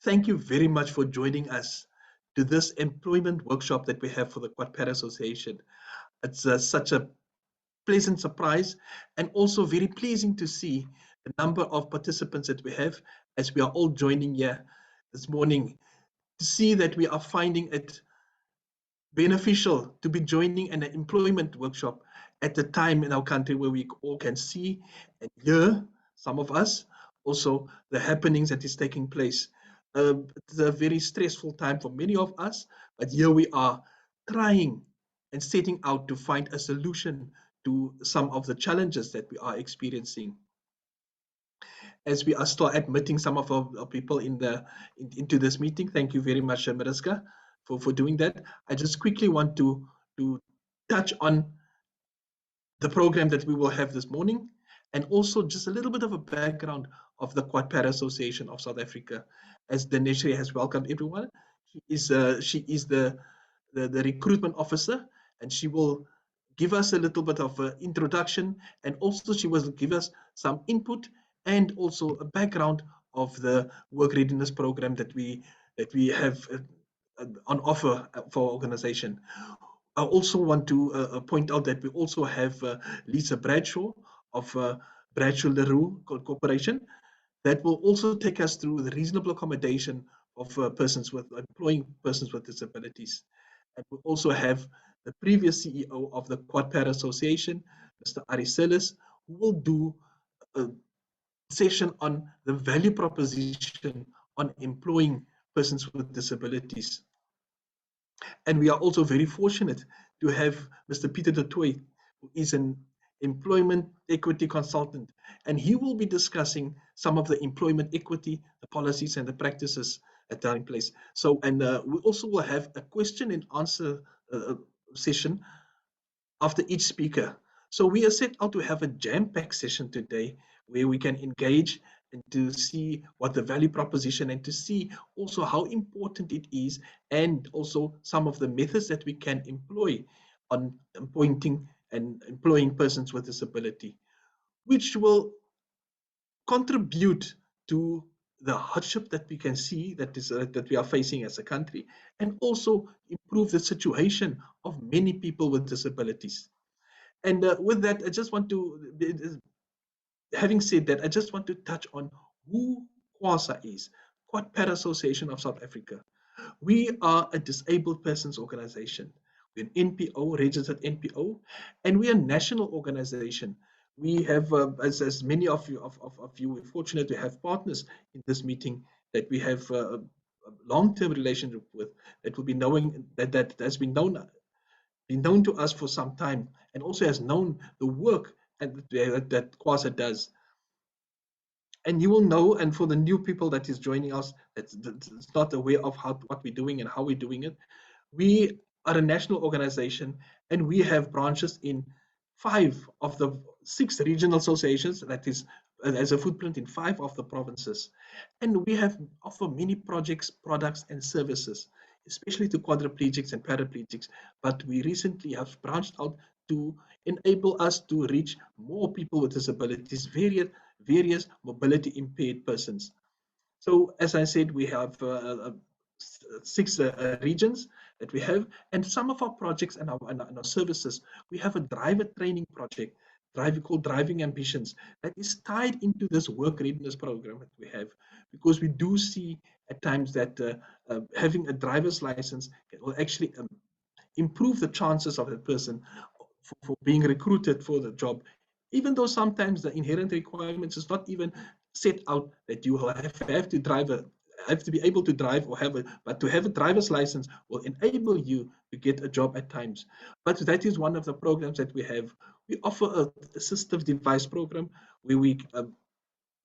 Thank you very much for joining us to this employment workshop that we have for the QuadPara Association. It's such a pleasant surprise and also very pleasing to see the number of participants that we have as we are all joining here this morning to see that we are finding it beneficial to be joining an employment workshop at the time in our country where we all can see and hear, some of us, also the happenings that is taking place. It's a very stressful time for many of us, but here we are trying and setting out to find a solution to some of the challenges that we are experiencing. As we are still admitting some of our people into this meeting, thank you very much, Mariska, for doing that. I just quickly want to touch on the program that we will have this morning, and also just a little bit of a background of the QuadPara Association of South Africa. As Dhaneshree has welcomed everyone, she is the recruitment officer, and she will give us a little bit of an introduction, and also she will give us some input and also a background of the work readiness program that we have on offer for our organization. I also want to point out that we also have Lisa Bradshaw of Bradshaw LaRue Corporation that will also take us through the reasonable accommodation of persons with employing persons with disabilities. And we also have the previous CEO of the QuadPara Association, Mr. Ariselis, who will do a session on the value proposition on employing persons with disabilities. And we are also very fortunate to have Mr. Peter de Tooy, who is an employment equity consultant, and he will be discussing some of the employment equity, the policies and the practices that are in place. So, and we also will have a question and answer session after each speaker. So we are set out to have a jam-packed session today where we can engage and to see what the value proposition and to see also how important it is and also some of the methods that we can employ on appointing and employing persons with disability, which will contribute to the hardship that we can see that we are facing as a country, and also improve the situation of many people with disabilities. And with that, I just want to, having said that, I just want to touch on who QASA is, QuadPara Association of South Africa. We are a disabled persons organization. We're an NPO, registered NPO, and we are a national organization. We have, as many of you, we're fortunate to have partners in this meeting that we have a long-term relationship with, that will be knowing that has been known to us for some time, and also has known the work that QASA does. And you will know, and for the new people that is joining us, that's not aware of what we're doing and how we're doing it, we are a national organization, and we have branches in 5 of the 6 regional associations, that is as a footprint in 5 of the provinces. And we have offer many projects, products, and services, especially to quadriplegics and paraplegics. But we recently have branched out to enable us to reach more people with disabilities, various mobility impaired persons. So as I said, we have 6 regions that we have, and some of our projects and our services, we have a driver training project, called Driving Ambitions, that is tied into this work readiness program that we have, because we do see at times that having a driver's license will actually improve the chances of the person for being recruited for the job, even though sometimes the inherent requirements is not even set out that you have to drive have to be able to drive or but to have a driver's license will enable you to get a job at times. But that is one of the programs that we have. We offer a assistive device program where we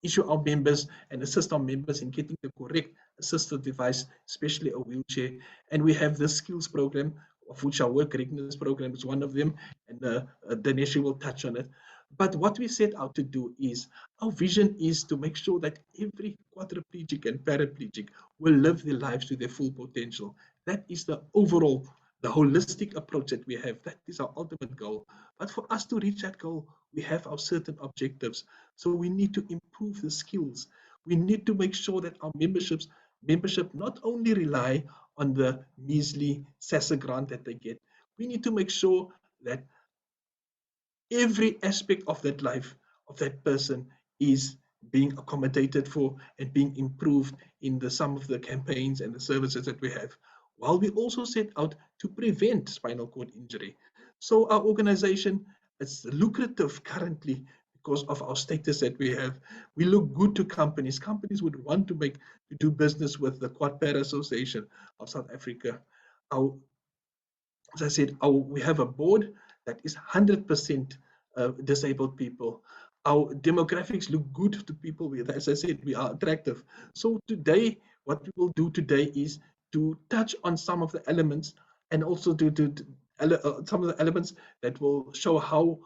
issue our members and assist our members in getting the correct assistive device, especially a wheelchair. And we have the skills program, of which our work readiness program is one of them, and Dhaneshree will touch on it. But what we set out to do is, our vision is to make sure that every quadriplegic and paraplegic will live their lives to their full potential. That is the overall, the holistic approach that we have. That is our ultimate goal. But for us to reach that goal, we have our certain objectives. So we need to improve the skills. We need to make sure that our memberships membership not only rely on the measly SASA grant that they get. We need to make sure that every aspect of that life of that person is being accommodated for and being improved in some of the campaigns and the services that we have, while we also set out to prevent spinal cord injury. So our organization is lucrative currently because of our status that we have. We look good to companies. Companies would want to do business with the QuadPara Association of South Africa. Our As I said, we have a board that is 100% disabled people. Our demographics look good to people with, as I said, we are attractive. So today, what we will do today is to touch on some of the elements and also some of the elements that will show how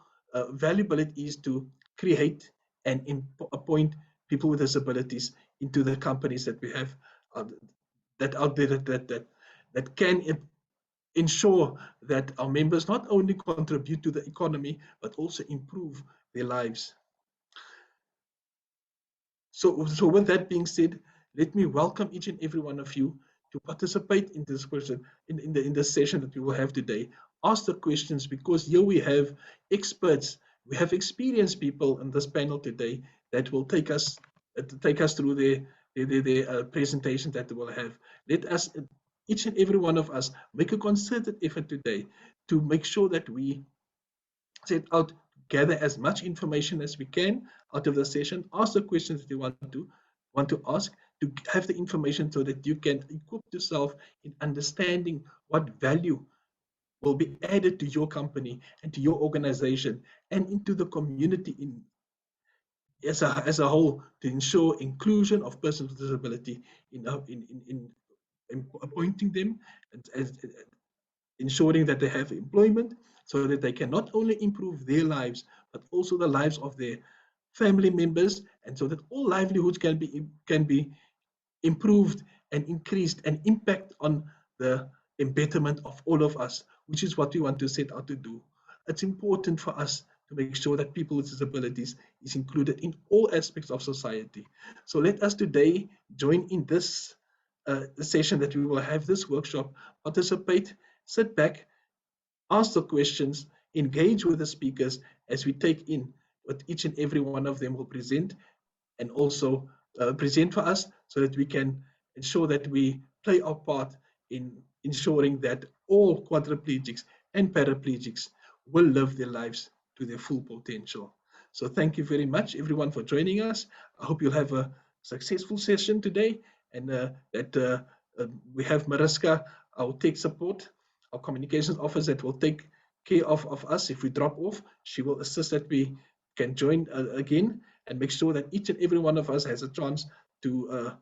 valuable it is to create and appoint people with disabilities into the companies that we have that out there that can ensure that our members not only contribute to the economy, but also improve their lives. So with that being said, let me welcome each and every one of you to participate in this question, in the session that we will have today. Ask the questions, because here we have experts, we have experienced people in this panel today that will take us through their presentation that they will have. Let us, each and every one of us, make a concerted effort today to make sure that we set out, gather as much information as we can out of the session, ask the questions that you want to ask, to have the information so that you can equip yourself in understanding what value will be added to your company and to your organization and into the community as a whole, to ensure inclusion of persons with disability in appointing them and ensuring that they have employment, so that they can not only improve their lives, but also the lives of their family members, and so that all livelihoods can be improved and increased and impact on the betterment of all of us, which is what we want to set out to do. It's important for us to make sure that people with disabilities is included in all aspects of society. So let us today join in this session that we will have, this workshop, participate, sit back, ask the questions, engage with the speakers as we take in what each and every one of them will present, and also present for us, so that we can ensure that we play our part in ensuring that all quadriplegics and paraplegics will live their lives to their full potential. So thank you very much, everyone, for joining us. I hope you'll have a successful session today, and that we have Mariska, our tech support, our communications officer, that will take care of us. If we drop off, she will assist that we can join again, and make sure that each and every one of us has a chance to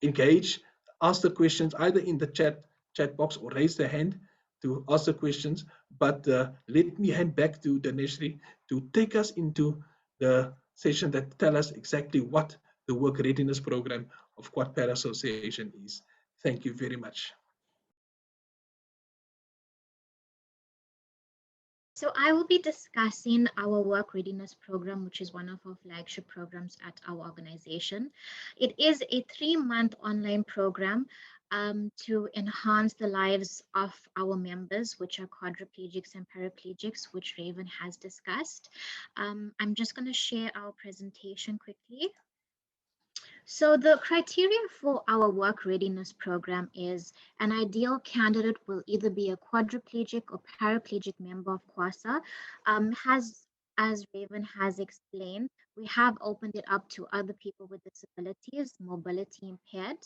engage, ask the questions either in the chat box or raise their hand to ask the questions. But let me hand back to Dhaneshree to take us into the session that tell us exactly what the work readiness program of QuadPara Association is. Thank you very much. So I will be discussing our work readiness program, which is one of our flagship programs at our organization. It is a 3-month online program to enhance the lives of our members, which are quadriplegics and paraplegics, which Raven has discussed. I'm just going to share our presentation quickly. So the criteria for our work readiness program is an ideal candidate will either be a quadriplegic or paraplegic member of QASA. As Raven has explained, we have opened it up to other people with disabilities, mobility impaired.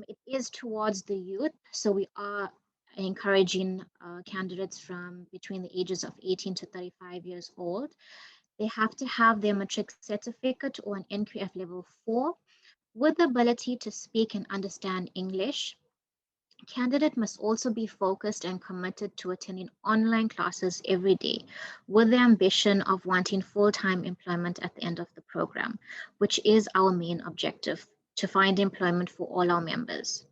It is towards the youth, so we are encouraging candidates from between the ages of 18 to 35 years old. They have to have their matric certificate or an NQF level 4 with the ability to speak and understand English. Candidate must also be focused and committed to attending online classes every day with the ambition of wanting full-time employment at the end of the program, which is our main objective, to find employment for all our members.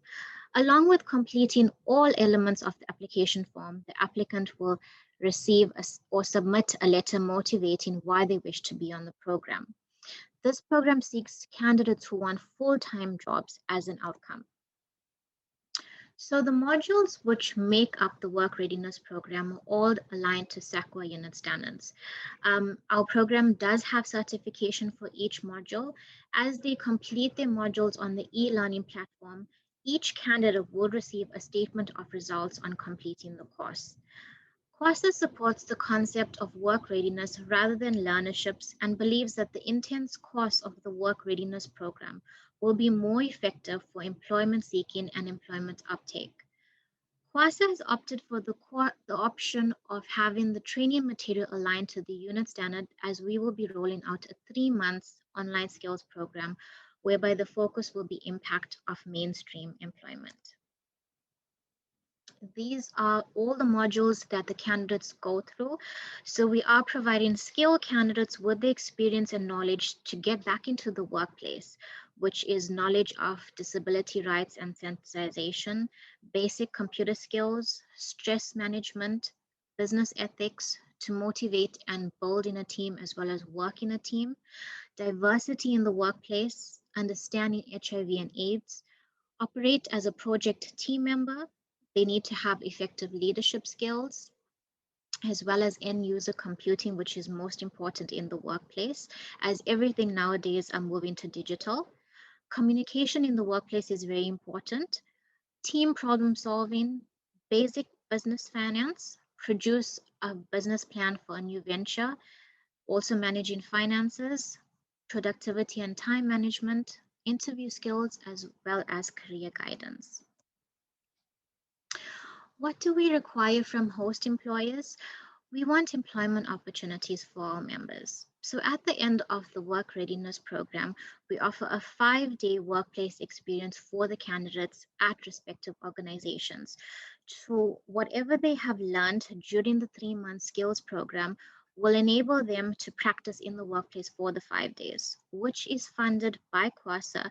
Along with completing all elements of the application form, the applicant will receive or submit a letter motivating why they wish to be on the program. This program seeks candidates who want full-time jobs as an outcome. So the modules which make up the work readiness program are all aligned to SACWA unit standards. Our program does have certification for each module. As they complete their modules on the e-learning platform, each candidate will receive a statement of results on completing the course. QASA supports the concept of work readiness rather than learnerships and believes that the intense course of the work readiness program will be more effective for employment seeking and employment uptake. QASA has opted for the option of having the training material aligned to the unit standard, as we will be rolling out a 3-month online skills program whereby the focus will be impact of mainstream employment. These are all the modules that the candidates go through. So we are providing skilled candidates with the experience and knowledge to get back into the workplace, which is knowledge of disability rights and sensitization, basic computer skills, stress management, business ethics, to motivate and build in a team as well as work in a team, diversity in the workplace, understanding HIV and AIDS, operate as a project team member. They need to have effective leadership skills, as well as end user computing, which is most important in the workplace, as everything nowadays are moving to digital. Communication in the workplace is very important. Team problem solving, basic business finance, produce a business plan for a new venture, also managing finances, productivity and time management, interview skills, as well as career guidance. What do we require from host employers? We want employment opportunities for our members. So at the end of the work readiness program, we offer a 5-day workplace experience for the candidates at respective organizations. So whatever they have learned during the 3-month skills program will enable them to practice in the workplace for the 5 days, which is funded by QASA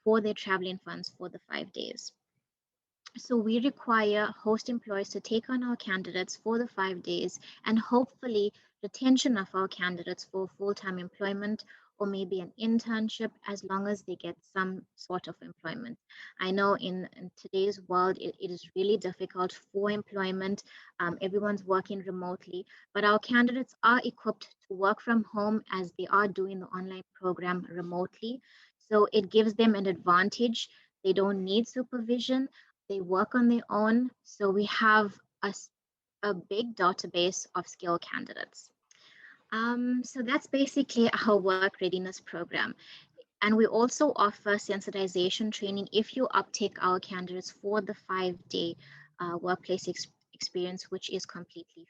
for their traveling funds for the 5 days. So we require host employers to take on our candidates for the 5 days and hopefully retention of our candidates for full-time employment or maybe an internship, as long as they get some sort of employment. I know in today's world, it is really difficult for employment. Everyone's working remotely, but our candidates are equipped to work from home as they are doing the online program remotely. So it gives them an advantage. They don't need supervision. They work on their own. So we have a big database of skilled candidates. So that's basically our work readiness program. And we also offer sensitization training if you uptake our candidates for the 5-day workplace experience, which is completely